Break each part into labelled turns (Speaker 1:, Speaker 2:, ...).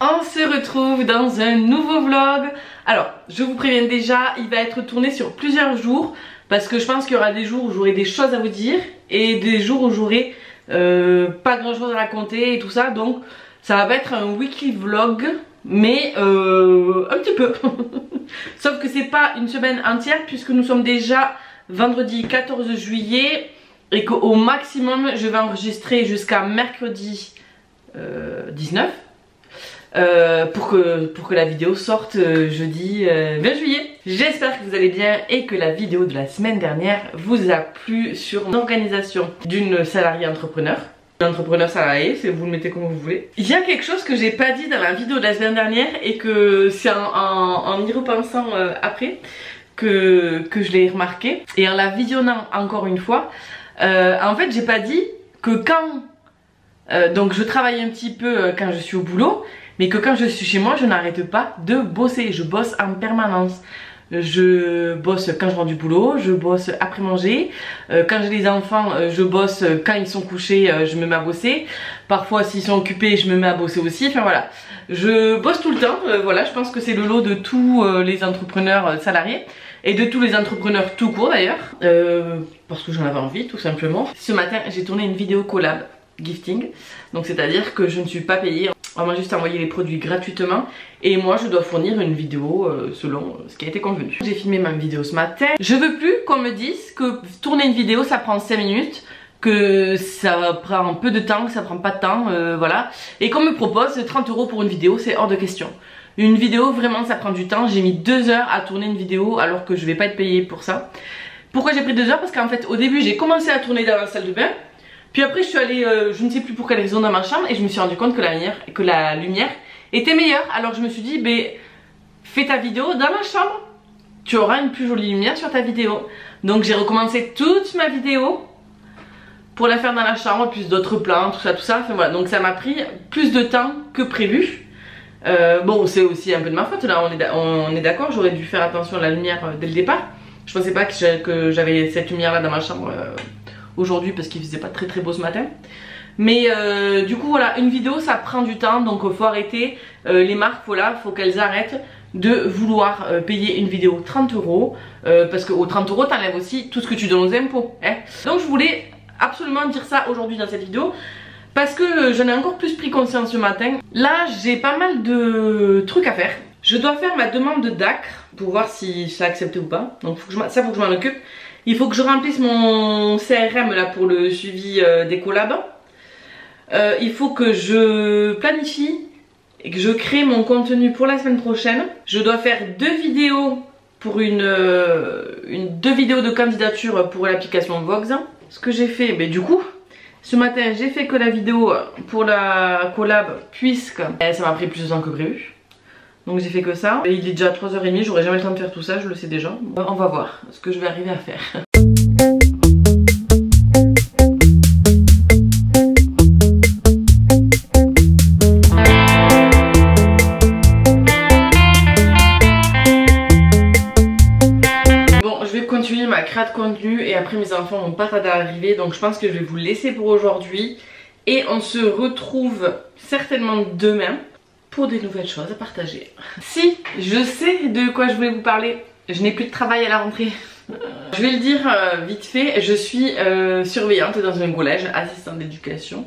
Speaker 1: On se retrouve dans un nouveau vlog. Alors, je vous préviens déjà, il va être tourné sur plusieurs jours parce que je pense qu'il y aura des jours où j'aurai des choses à vous dire et des jours où j'aurai pas grand chose à raconter et tout ça. Donc, ça va pas être un weekly vlog, mais un petit peu. Sauf que c'est pas une semaine entière puisque nous sommes déjà vendredi 14 juillet et qu'au maximum je vais enregistrer jusqu'à mercredi 19. Pour que la vidéo sorte jeudi 20 juillet. J'espère que vous allez bien et que la vidéo de la semaine dernière vous a plu sur l'organisation d'une salariée entrepreneur. L'entrepreneur salarié, vous le mettez comme vous voulez. Il y a quelque chose que j'ai pas dit dans la vidéo de la semaine dernière et que c'est en y repensant après que je l'ai remarqué. Et en la visionnant encore une fois, en fait j'ai pas dit que quand donc je travaille un petit peu quand je suis au boulot, mais que quand je suis chez moi je n'arrête pas de bosser, je bosse en permanence. Je bosse quand je rentre du boulot, je bosse après manger, quand j'ai les enfants je bosse, quand ils sont couchés je me mets à bosser, parfois s'ils sont occupés je me mets à bosser aussi, enfin voilà. Je bosse tout le temps, voilà, je pense que c'est le lot de tous les entrepreneurs salariés et de tous les entrepreneurs tout court d'ailleurs, parce que j'en avais envie tout simplement. Ce matin j'ai tourné une vidéo collab gifting, donc c'est à dire que je ne suis pas payée, on m'a juste envoyé les produits gratuitement et moi je dois fournir une vidéo selon ce qui a été convenu. J'ai filmé ma vidéo ce matin, je veux plus qu'on me dise que tourner une vidéo ça prend 5 minutes, que ça prend peu de temps, que ça prend pas de temps, voilà, et qu'on me propose 30 € pour une vidéo, c'est hors de question. Une vidéo vraiment ça prend du temps, j'ai mis 2 heures à tourner une vidéo alors que je vais pas être payée pour ça. Pourquoi j'ai pris 2 heures? Parce qu'en fait au début j'ai commencé à tourner dans la salle de bain. Puis après je suis allée, je ne sais plus pour quelle raison, dans ma chambre et je me suis rendu compte que la lumière était meilleure. Alors je me suis dit, ben fais ta vidéo dans la chambre, tu auras une plus jolie lumière sur ta vidéo. Donc j'ai recommencé toute ma vidéo pour la faire dans la chambre, plus d'autres plans, tout ça. Enfin voilà, donc ça m'a pris plus de temps que prévu. Bon, c'est aussi un peu de ma faute, là on est d'accord, j'aurais dû faire attention à la lumière dès le départ. Je pensais pas que j'avais cette lumière là dans ma chambre aujourd'hui parce qu'il faisait pas très beau ce matin. Mais du coup voilà, une vidéo ça prend du temps, donc faut arrêter. Les marques, voilà, faut qu'elles arrêtent de vouloir payer une vidéo 30 €, parce qu'aux 30 € t'enlèves aussi tout ce que tu donnes aux impôts, hein. Donc je voulais absolument dire ça aujourd'hui dans cette vidéo parce que j'en ai encore plus pris conscience ce matin. Là j'ai pas mal de trucs à faire. Je dois faire ma demande de DACR pour voir si c'est accepté ou pas, donc faut que je m'en occupe. Il faut que je remplisse mon CRM là pour le suivi des collabs. Il faut que je planifie et que je crée mon contenu pour la semaine prochaine. Je dois faire 2 vidéos pour deux vidéos de candidature pour l'application Vox. Ce que j'ai fait, mais du coup, ce matin j'ai fait que la vidéo pour la collab puisque ça m'a pris plus de temps que prévu. Donc j'ai fait que ça. Et il est déjà 3h30, j'aurai jamais le temps de faire tout ça, je le sais déjà. On va voir ce que je vais arriver à faire. Bon, je vais continuer ma création de contenu et après mes enfants vont pas tarder à arriver. Donc je pense que je vais vous laisser pour aujourd'hui. Et on se retrouve certainement demain pour des nouvelles choses à partager. Si, je sais de quoi je voulais vous parler. Je n'ai plus de travail à la rentrée. Je vais le dire vite fait, je suis surveillante dans un collège, assistante d'éducation,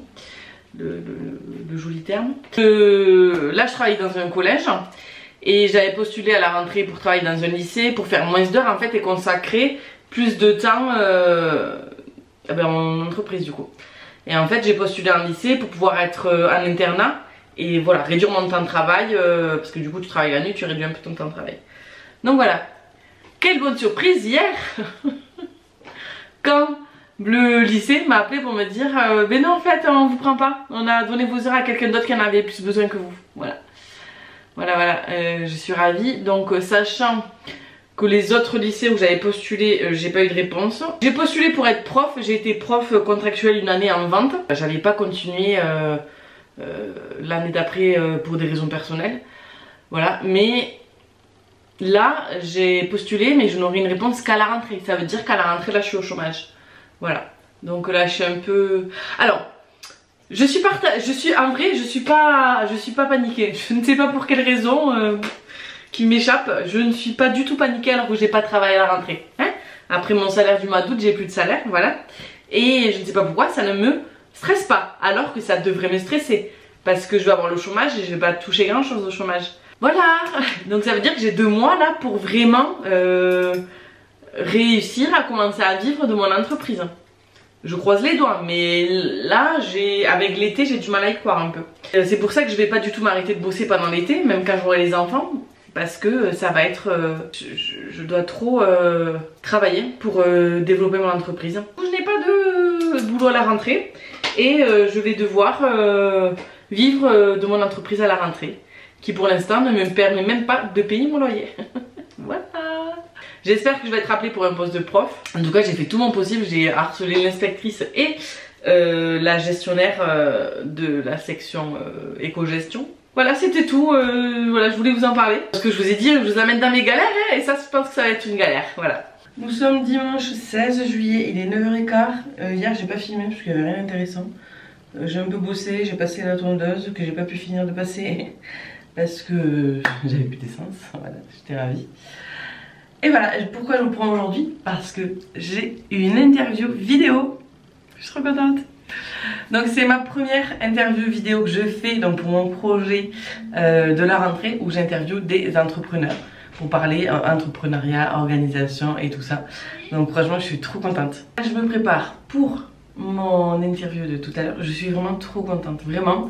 Speaker 1: le joli terme. Là je travaille dans un collège et j'avais postulé à la rentrée pour travailler dans un lycée, pour faire moins d'heures en fait et consacrer plus de temps en entreprise du coup. Et en fait j'ai postulé en lycée pour pouvoir être en internat. Et voilà, réduire mon temps de travail, parce que du coup tu travailles la nuit, tu réduis un peu ton temps de travail. Donc voilà, quelle bonne surprise hier quand le lycée m'a appelé pour me dire mais non en fait on vous prend pas, on a donné vos heures à quelqu'un d'autre qui en avait plus besoin que vous. Voilà, je suis ravie. Donc sachant que les autres lycées où j'avais postulé, j'ai pas eu de réponse. J'ai postulé pour être prof, j'ai été prof contractuel une année en vente. J'avais pas continué l'année d'après pour des raisons personnelles, voilà. Mais là j'ai postulé mais je n'aurai une réponse qu'à la rentrée. Ça veut dire qu'à la rentrée là je suis au chômage, voilà. Donc là je suis un peu... Alors En vrai, je suis pas paniquée. Je ne sais pas pour quelle raison qui m'échappe. Je ne suis pas du tout paniquée alors que j'ai pas travaillé à la rentrée. Hein, après mon salaire du mois d'août, j'ai plus de salaire, voilà. Et je ne sais pas pourquoi, ça ne me stresse pas. Alors que ça devrait me stresser. Parce que je vais avoir le chômage et je vais pas toucher grand chose au chômage. Voilà. Donc ça veut dire que j'ai 2 mois là pour vraiment réussir à commencer à vivre de mon entreprise. Je croise les doigts, mais là, avec l'été, j'ai du mal à y croire un peu. C'est pour ça que je vais pas du tout m'arrêter de bosser pendant l'été, même quand j'aurai les enfants, parce que ça va être... je dois trop travailler pour développer mon entreprise. Je n'ai pas de boulot à la rentrée et je vais devoir vivre de mon entreprise à la rentrée, qui pour l'instant ne me permet même pas de payer mon loyer. Voilà. J'espère que je vais être appelée pour un poste de prof. En tout cas, j'ai fait tout mon possible. J'ai harcelé l'inspectrice et la gestionnaire de la section éco-gestion. Voilà, c'était tout. Voilà, je voulais vous en parler. Parce que je vous ai dit, je vous amène dans mes galères. Hein, et ça, je pense que ça va être une galère. Voilà. Nous sommes dimanche 16 juillet. Il est 9h15. Hier, j'ai pas filmé parce qu'il n'y avait rien d'intéressant. J'ai un peu bossé. J'ai passé la tondeuse que j'ai pas pu finir de passer. Parce que j'avais plus d'essence. Voilà, j'étais ravie. Et voilà, pourquoi je vous prends aujourd'hui? Parce que j'ai une interview vidéo. Je suis trop contente. Donc c'est ma première interview vidéo que je fais donc pour mon projet de la rentrée où j'interviewe des entrepreneurs pour parler entrepreneuriat, organisation et tout ça. Donc franchement je suis trop contente. Je me prépare pour mon interview de tout à l'heure. Je suis vraiment trop contente, vraiment.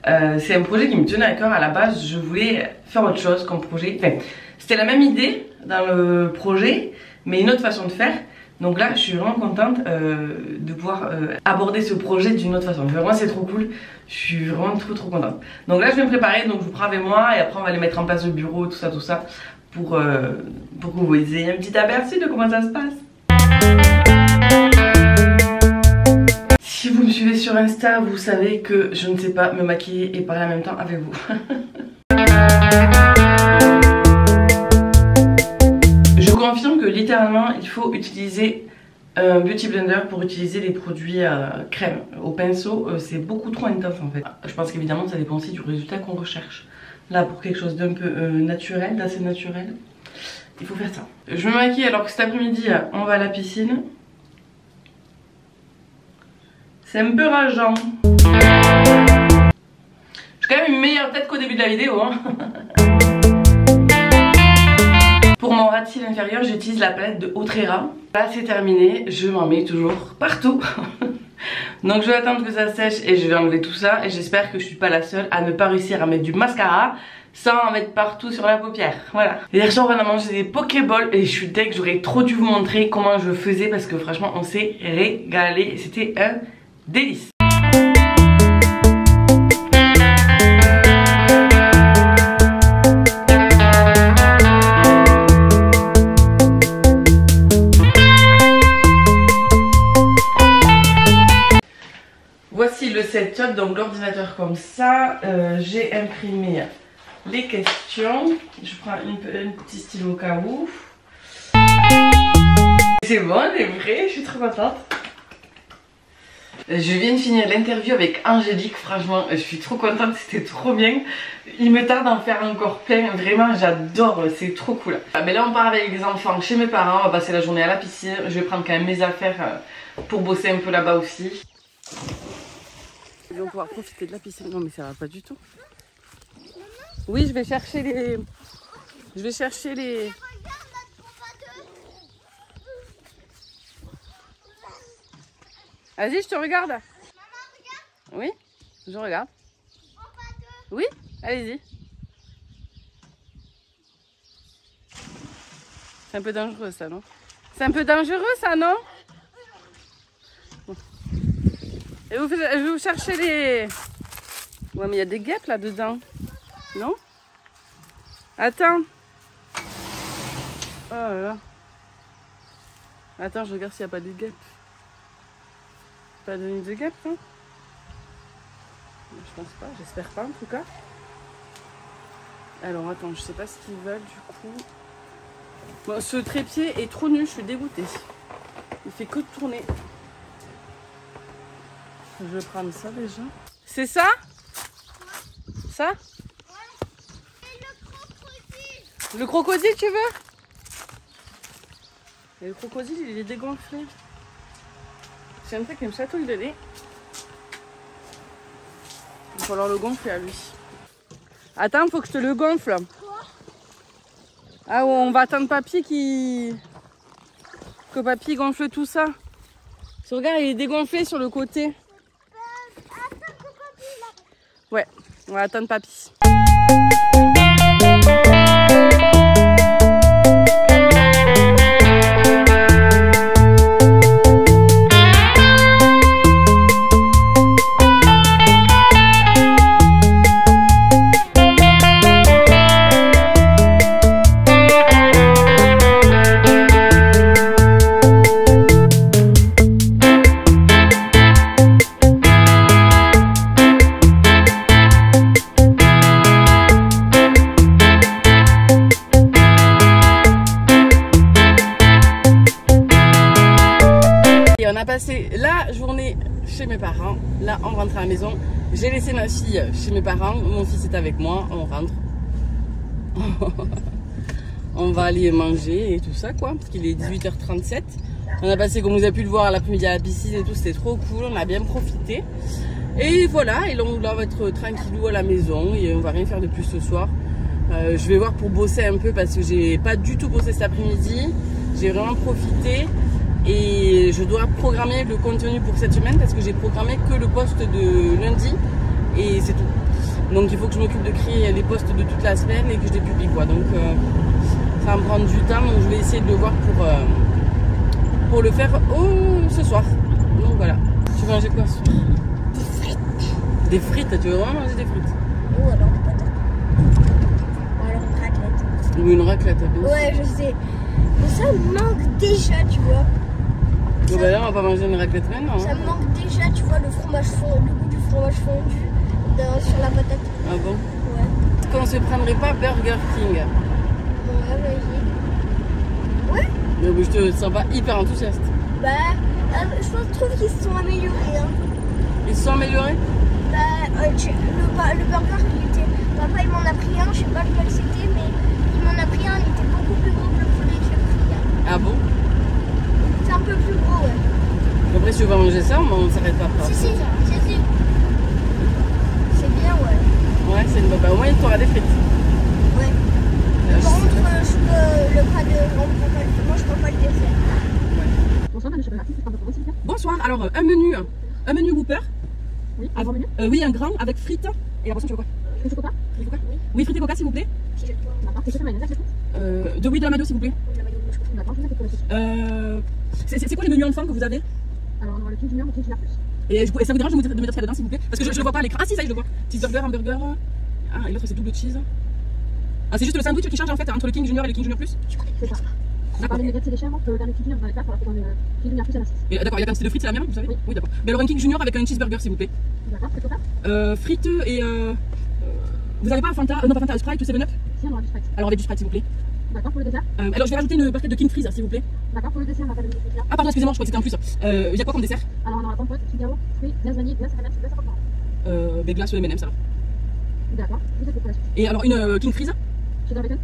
Speaker 1: C'est un projet qui me tenait à cœur. À la base je voulais faire autre chose comme projet. Enfin, c'était la même idée dans le projet, mais une autre façon de faire. Donc là, je suis vraiment contente de pouvoir aborder ce projet d'une autre façon. Vraiment, c'est trop cool. Je suis vraiment trop contente. Donc là, je vais me préparer. Donc je vous prends avec moi et après, on va aller mettre en place le bureau, tout ça, pour que vous ayez un petit aperçu de comment ça se passe. Si vous me suivez sur Insta, vous savez que je ne sais pas me maquiller et parler en même temps avec vous. Je confirme que littéralement il faut utiliser un beauty blender pour utiliser les produits crème. Au pinceau c'est beaucoup trop intense en fait. Je pense qu'évidemment ça dépend aussi du résultat qu'on recherche. Là pour quelque chose d'un peu naturel, d'assez naturel, il faut faire ça. Je me maquille alors que cet après-midi on va à la piscine. C'est un peu rageant. J'ai quand même une meilleure tête qu'au début de la vidéo hein. Pour mon ras de cils inférieur, j'utilise la palette de Outrera. Là c'est terminé, je m'en mets toujours partout. Donc je vais attendre que ça sèche et je vais enlever tout ça. Et j'espère que je suis pas la seule à ne pas réussir à mettre du mascara sans en mettre partout sur la paupière. Voilà. Hier soir on a mangé des pokéballs et je suis deg, j'aurais trop dû vous montrer comment je faisais parce que franchement on s'est régalé. C'était un délice. Voici le setup, donc l'ordinateur comme ça, j'ai imprimé les questions, je prends un petit stylo au cas où. C'est bon, c'est vrai, je suis trop contente. Je viens de finir l'interview avec Angélique, franchement je suis trop contente, c'était trop bien. Il me tarde d'en faire encore plein, vraiment j'adore, c'est trop cool. Mais là on part avec les enfants chez mes parents, on va passer la journée à la piscine, je vais prendre quand même mes affaires pour bosser un peu là-bas aussi. Ils vont pouvoir profiter de la piscine. Non mais ça va pas du tout. Oui, je vais chercher les... Vas-y, je te regarde. Maman, regarde. Oui, je regarde. Oui, allez-y. C'est un peu dangereux ça, non? C'est un peu dangereux ça, non? Et vous cherchez les... Ouais mais il y a des guêpes là-dedans. Non? Attends. Oh là là. Attends, je regarde s'il n'y a pas de guêpes. Pas de nid de guêpes, hein? Je pense pas, j'espère pas en tout cas. Alors attends, je sais pas ce qu'ils veulent du coup. Bon, ce trépied est trop nul, je suis dégoûtée. Il fait que de tourner. Je vais prendre ça déjà. C'est ça? Ça?
Speaker 2: Et le crocodile.
Speaker 1: Le crocodile, tu veux? Et le crocodile, il est dégonflé. J'ai un truc qui me chatouille le nez. Il va falloir le gonfler à lui. Attends, faut que je te le gonfle.
Speaker 2: Quoi?
Speaker 1: Ah, on va attendre papy que papy gonfle tout ça. Regarde, il est dégonflé sur le côté. Ouais, on va attendre papy. On a passé la journée chez mes parents. Là, on rentre à la maison. J'ai laissé ma fille chez mes parents. Mon fils est avec moi. On rentre. On va aller manger et tout ça, quoi. Parce qu'il est 18h37. On a passé, comme vous avez pu le voir, l'après-midi à la piscine et tout. C'était trop cool. On a bien profité. Et voilà. Et là, on va être tranquillou à la maison. Et on va rien faire de plus ce soir. Je vais voir pour bosser un peu parce que j'ai pas du tout bossé cet après-midi. J'ai vraiment profité. Et je dois programmer le contenu pour cette semaine parce que j'ai programmé que le post de lundi et c'est tout. Donc il faut que je m'occupe de créer les posts de toute la semaine et que je les publie, quoi. Donc ça va me prendre du temps, donc je vais essayer de le voir pour le faire ce soir. Donc voilà. Tu veux manger quoi ce soir?
Speaker 2: Des frites.
Speaker 1: Des frites? Tu veux vraiment manger des frites?
Speaker 2: Ou alors des patates. Ou alors une raclette.
Speaker 1: Ou une raclette, bien sûr.
Speaker 2: Ouais, je sais. Mais ça me manque déjà, tu vois.
Speaker 1: Bon, bah là, on va pas manger une raclette maintenant.
Speaker 2: Ça me manque déjà, tu vois, le fromage fondu, le goût du fromage fondu sur la patate.
Speaker 1: Ah bon?
Speaker 2: Ouais.
Speaker 1: Est-ce qu'on se prendrait pas Burger King?
Speaker 2: Ouais, vas-y. Ouais?
Speaker 1: Mais je te sens pas hyper enthousiaste.
Speaker 2: Bah, je trouve qu'ils se sont améliorés. Hein.
Speaker 1: Ils se sont améliorés?
Speaker 2: Bah, le burger, il était... Papa, il m'en a pris un, je sais pas lequel c'était, mais il m'en a pris un, il était beaucoup plus gros que le poulet que j'ai pris. Hein.
Speaker 1: Ah bon?
Speaker 2: C'est un peu plus gros, ouais.
Speaker 1: Après, si tu veux manger ça, on s'arrête pas.
Speaker 2: Si. C'est bien, ouais.
Speaker 1: Ouais, c'est une bonne. Bah, au moins, tu auras des frites.
Speaker 2: Ouais. Par contre, le pas de. Moi, je prends pas le dessert.
Speaker 1: Ouais. Bonsoir, alors un menu Whopper.
Speaker 3: Oui, un grand menu.
Speaker 1: Oui, un grand avec frites. Et la boisson, tu veux quoi?
Speaker 3: Frites et coca.
Speaker 1: Oui, frites et coca, s'il vous plaît.
Speaker 3: D'accord. C'est quoi mayonnaise, c'est tout?
Speaker 1: De l'amado, s'il vous plaît.
Speaker 3: D'accord, je vous ai fait
Speaker 1: C'est quoi les menus enfants que vous avez?
Speaker 3: Alors, on a le King Junior, le King Junior Plus.
Speaker 1: Et ça vous dérange de me dire ce qu'il y a dedans, s'il vous plaît? Parce que je le vois pas à l'écran. Ah si, ça y est, je le vois. Cheeseburger, hamburger. Ah, et l'autre c'est double cheese. Ah, c'est juste le sandwich qui change en fait entre le King Junior et le King Junior Plus?
Speaker 3: C'est ça. On parle des nuggets et des chèvres, dans le King Junior, dans les 4, alors que dans le King Junior Plus, il y en a 6.
Speaker 1: D'accord, il y a la quantité de frites, c'est la même, vous savez? Oui, d'accord. Mais alors un King Junior avec un cheeseburger, s'il vous plaît.
Speaker 3: D'accord, c'est quoi?
Speaker 1: Frites et vous avez pas Fanta, non pas Fanta, Sprite ou 7-Up?
Speaker 3: Si, on aura du Sprite.
Speaker 1: Alors avec du Sprite, s'il vous plaît.
Speaker 3: D'accord, pour le dessert?
Speaker 1: Alors je vais rajouter une barquette de King Freeze, s'il vous plaît.
Speaker 3: D'accord, pour le dessert, on va faire le dessert.
Speaker 1: Ah pardon, excusez-moi, je crois que c'était en plus. Il y a quoi comme dessert?
Speaker 3: Alors, on aura pompote, figaro, fruits, glace vanille, glace M&M's, glace à popcorn.
Speaker 1: Des glaces ou M&M's alors.
Speaker 3: D'accord, vous êtes pour la suite.
Speaker 1: Et alors une King Freeze?
Speaker 3: Cheddar bacon?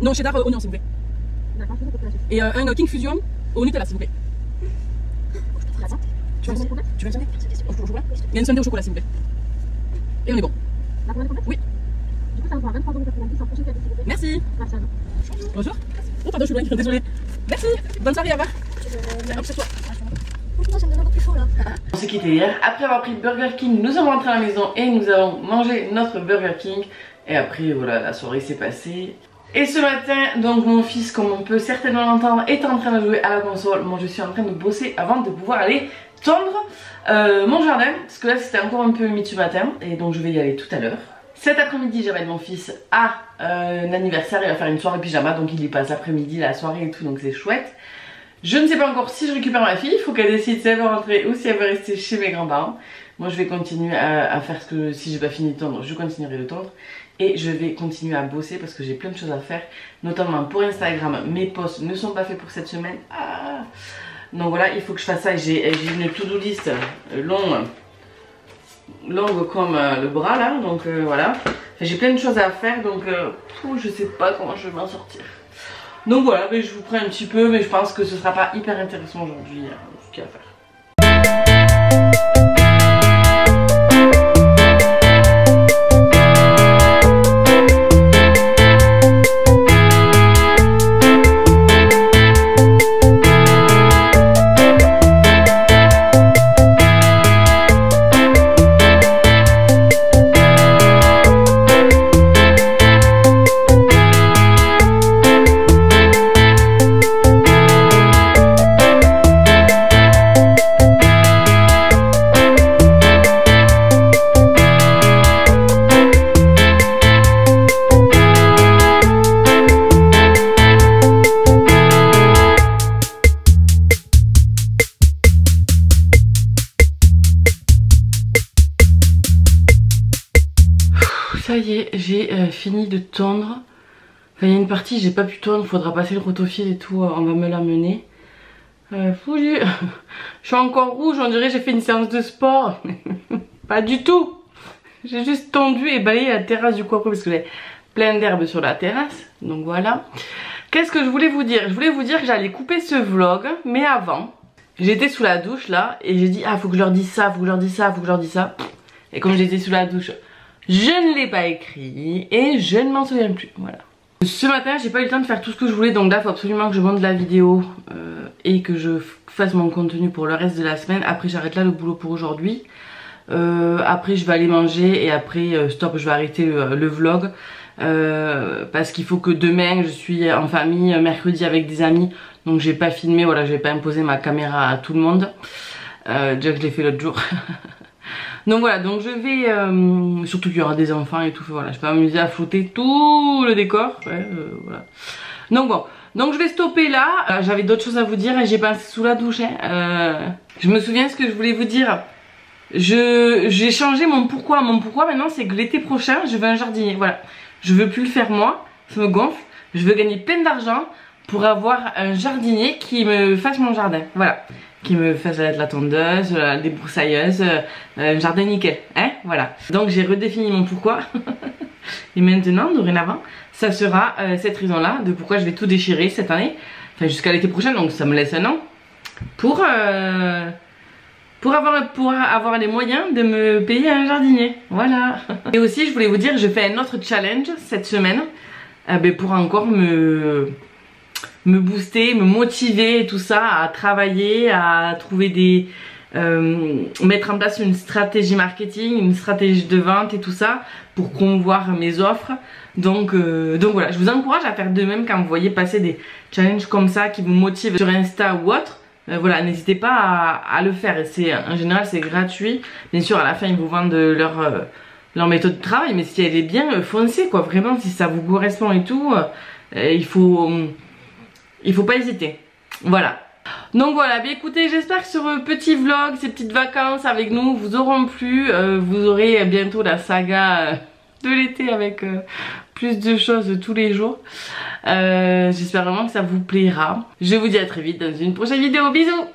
Speaker 1: Non, cheddar oignon, s'il vous plaît.
Speaker 3: D'accord, vous êtes pour la suite.
Speaker 1: Et un King Fusion au Nutella, s'il vous plaît.
Speaker 3: D'accord.
Speaker 1: Tu veux un sundae? Au chocolat? Il y a une sundae au chocolat, s'il vous plaît. Et on est bon.
Speaker 3: La commande est complète?
Speaker 1: Oui.
Speaker 3: Du coup, ça vous fera 23,90 € en prochaine qualité, s'il vous plaît.
Speaker 1: Merci.
Speaker 3: Merci à vous.
Speaker 1: Bonjour. Oh pardon, je suis loin, désolée. Merci. Bonne soirée, au revoir. Hop, c'est toi.
Speaker 2: Putain, ça me donne encore plus chaud là.
Speaker 1: On s'est quitté hier. Après avoir pris Burger King, nous sommes rentrés à la maison et nous avons mangé notre Burger King. Et après, voilà, la soirée s'est passée. Et ce matin, donc mon fils, comme on peut certainement l'entendre, est en train de jouer à la console. Moi, je suis en train de bosser avant de pouvoir aller tondre mon jardin. Parce que là, c'était encore un peu humide ce matin. Et donc, je vais y aller tout à l'heure. Cet après-midi, j'amène mon fils à un anniversaire. Il va faire une soirée pyjama. Donc, il y passe l'après-midi, la soirée et tout. Donc, c'est chouette. Je ne sais pas encore si je récupère ma fille. Il faut qu'elle décide si elle veut rentrer ou si elle veut rester chez mes grands-parents. Moi, je vais continuer à faire ce que... Si j'ai pas fini de tondre, je continuerai de tondre. Et je vais continuer à bosser parce que j'ai plein de choses à faire. Notamment pour Instagram. Mes posts ne sont pas faits pour cette semaine. Donc voilà, il faut que je fasse ça. J'ai une to-do list longue comme le bras là. Donc voilà. Enfin, j'ai plein de choses à faire. Donc je sais pas comment je vais m'en sortir. Donc voilà, mais je vous prends un petit peu. Mais je pense que ce sera pas hyper intéressant aujourd'hui ce qu'il y a à faire. Ça y est, j'ai fini de tondre. Enfin, il y a une partie, j'ai pas pu tondre, faudra passer le rotofil et tout, on va me l'amener. Je suis encore rouge, on dirait que j'ai fait une séance de sport. Pas du tout. J'ai juste tondu et balayé la terrasse du coup après parce que j'ai plein d'herbes sur la terrasse. Donc voilà. Qu'est-ce que je voulais vous dire? Je voulais vous dire que j'allais couper ce vlog, mais avant, j'étais sous la douche là et j'ai dit ah faut que je leur dise ça, faut que je leur dise ça, faut que je leur dise ça. Et comme j'étais sous la douche, je ne l'ai pas écrit et je ne m'en souviens plus. Voilà. Ce matin, j'ai pas eu le temps de faire tout ce que je voulais, donc là, il faut absolument que je monte la vidéo et que je fasse mon contenu pour le reste de la semaine. Après, j'arrête là le boulot pour aujourd'hui. Après, je vais aller manger et après, stop, je vais arrêter le vlog parce qu'il faut que demain, je suis en famille, mercredi avec des amis, donc j'ai pas filmé, voilà, je vais pas imposer ma caméra à tout le monde. Déjà que je l'ai fait l'autre jour. Donc voilà, donc je vais, surtout qu'il y aura des enfants et tout, voilà, je vais m'amuser à flouter tout le décor, ouais, voilà. Donc bon, donc je vais stopper là, j'avais d'autres choses à vous dire et j'ai pensé sous la douche, je me souviens ce que je voulais vous dire, j'ai changé mon pourquoi maintenant c'est que l'été prochain je veux un jardinier, voilà, je veux plus le faire moi, ça me gonfle, je veux gagner plein d'argent pour avoir un jardinier qui me fasse mon jardin, voilà. Qui me fasse la tondeuse, la débroussailleuse, un jardin nickel, hein, voilà. Donc j'ai redéfini mon pourquoi. Et maintenant, dorénavant, ça sera cette raison-là de pourquoi je vais tout déchirer cette année, enfin jusqu'à l'été prochain, donc ça me laisse un an, pour avoir les moyens de me payer un jardinier, voilà. Et aussi, je voulais vous dire, je fais un autre challenge cette semaine, pour encore me booster, me motiver et tout ça, à travailler, à trouver des... mettre en place une stratégie marketing, une stratégie de vente et tout ça, pour promouvoir mes offres. Donc voilà, je vous encourage à faire de même quand vous voyez passer des challenges comme ça qui vous motivent sur Insta ou autre. Voilà, n'hésitez pas à le faire. Et en général c'est gratuit. Bien sûr à la fin ils vous vendent leur méthode de travail, mais si elle est bien, foncez quoi, vraiment si ça vous correspond et tout, il faut pas hésiter, voilà. Donc voilà, bien écoutez, j'espère que ce petit vlog, ces petites vacances avec nous vous auront plu. Vous aurez bientôt la saga de l'été avec plus de choses tous les jours. J'espère vraiment que ça vous plaira. Je vous dis à très vite dans une prochaine vidéo, bisous.